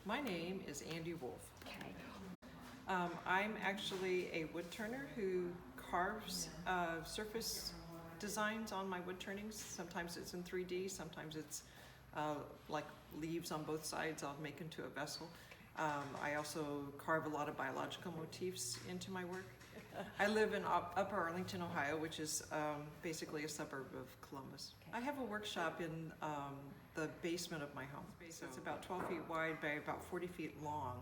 My name is Andi Wolfe. Okay. I'm actually a woodturner who carves surface designs on my wood turnings. Sometimes it's in 3D, sometimes it's like leaves on both sides I'll make into a vessel. I also carve a lot of biological motifs into my work. I live in Upper Arlington, Ohio, which is basically a suburb of Columbus. Okay. I have a workshop in the basement of my home. It's about 12 feet wide by about 40 feet long,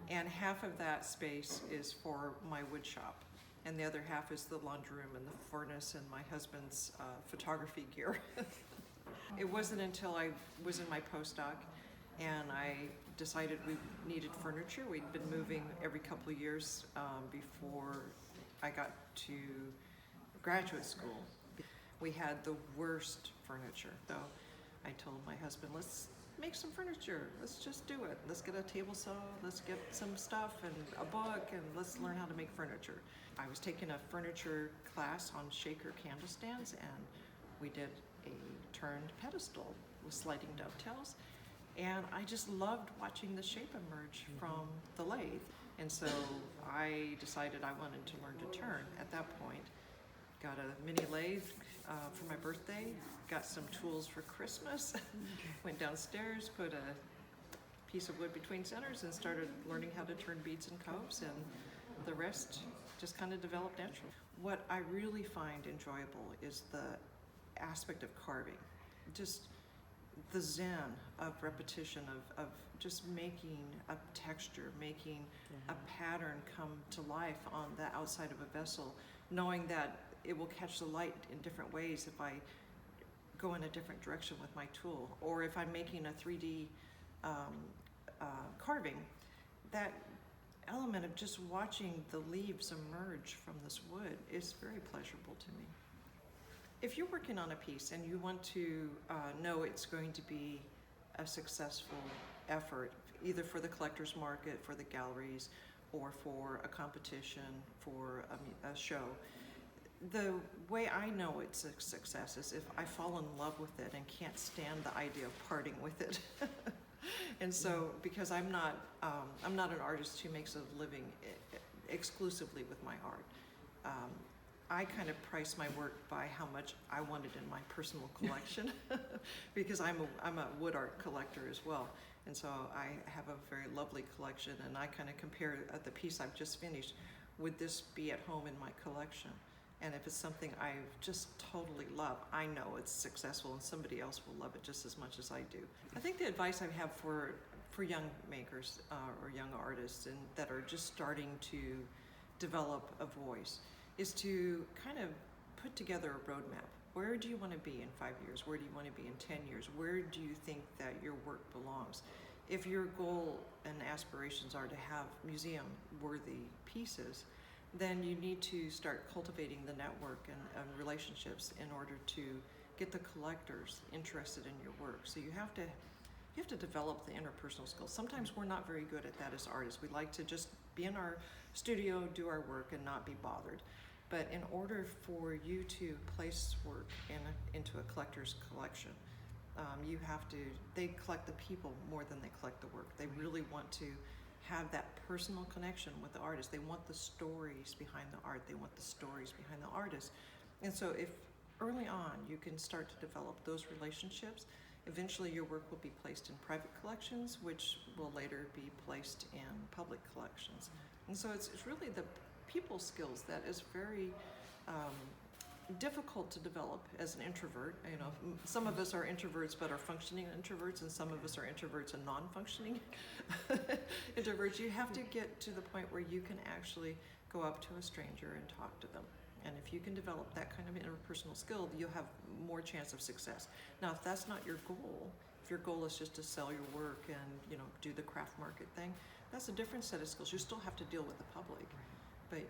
and half of that space is for my wood shop, and the other half is the laundry room and the furnace and my husband's photography gear. It wasn't until I was in my postdoc and I decided we needed furniture. We'd been moving every couple of years before I got to graduate school. We had the worst furniture. So I told my husband, let's make some furniture. Let's just do it. Let's get a table saw, let's get some stuff and a book, and let's learn how to make furniture. I was taking a furniture class on shaker candle stands, and we did a turned pedestal with sliding dovetails. And I just loved watching the shape emerge from the lathe. And so I decided I wanted to learn to turn at that point. Got a mini lathe for my birthday, got some tools for Christmas, went downstairs, put a piece of wood between centers and started learning how to turn beads and coves, and the rest just kind of developed naturally. What I really find enjoyable is the aspect of carving, just the zen of repetition, of just making a texture, making a pattern come to life on the outside of a vessel, knowing that it will catch the light in different ways if I go in a different direction with my tool, or if I'm making a 3D carving. That element of just watching the leaves emerge from this wood is very pleasurable to me. If you're working on a piece and you want to know it's going to be a successful effort, either for the collector's market, for the galleries, or for a competition, for a show, the way I know it's a success is if I fall in love with it and can't stand the idea of parting with it. And so, because I'm not an artist who makes a living exclusively with my art, I kind of price my work by how much I want it in my personal collection, because I'm a wood art collector as well. And so I have a very lovely collection, and I kind of compare the piece I've just finished, would this be at home in my collection? And if it's something I just totally love, I know it's successful and somebody else will love it just as much as I do. I think the advice I have for young makers or young artists and that are just starting to develop a voice is to kind of put together a roadmap. Where do you want to be in 5 years? Where do you want to be in 10 years? Where do you think that your work belongs? If your goal and aspirations are to have museum-worthy pieces, then you need to start cultivating the network and relationships in order to get the collectors interested in your work. So you have to develop the interpersonal skills. Sometimes we're not very good at that as artists. We like to just be in our studio, do our work, and not be bothered. But in order for you to place work into a collector's collection, they collect the people more than they collect the work. They really want to have that personal connection with the artist. They want the stories behind the art. They want the stories behind the artist. And so if early on you can start to develop those relationships, eventually your work will be placed in private collections, which will later be placed in public collections. And so it's really the people skills that is very difficult to develop as an introvert. You know, some of us are introverts but are functioning introverts, and some of us are introverts and non-functioning introverts. You have to get to the point where you can actually go up to a stranger and talk to them. And if you can develop that kind of interpersonal skill, you'll have more chance of success. Now, if that's not your goal, if your goal is just to sell your work and do the craft market thing, that's a different set of skills. You still have to deal with the public. But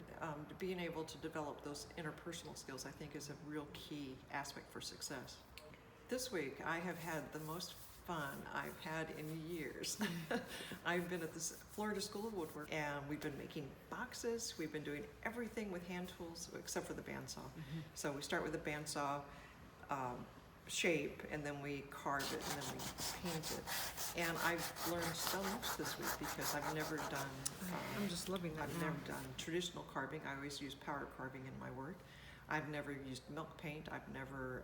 being able to develop those interpersonal skills, I think, is a real key aspect for success. This week, I have had the most fun I've had in years. I've been at the Florida School of Woodwork, and we've been making boxes. We've been doing everything with hand tools except for the bandsaw. So we start with the bandsaw. shape, and then we carve it, and then we paint it. And I've learned so much this week because I've never done, I'm just loving that. I've never done traditional carving. I always use power carving in my work. I've never used milk paint. I've never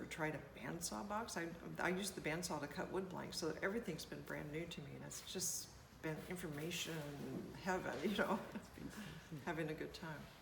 tried a bandsaw box. I use the bandsaw to cut wood planks, so everything's been brand new to me, and it's just been information heaven, you know, having a good time.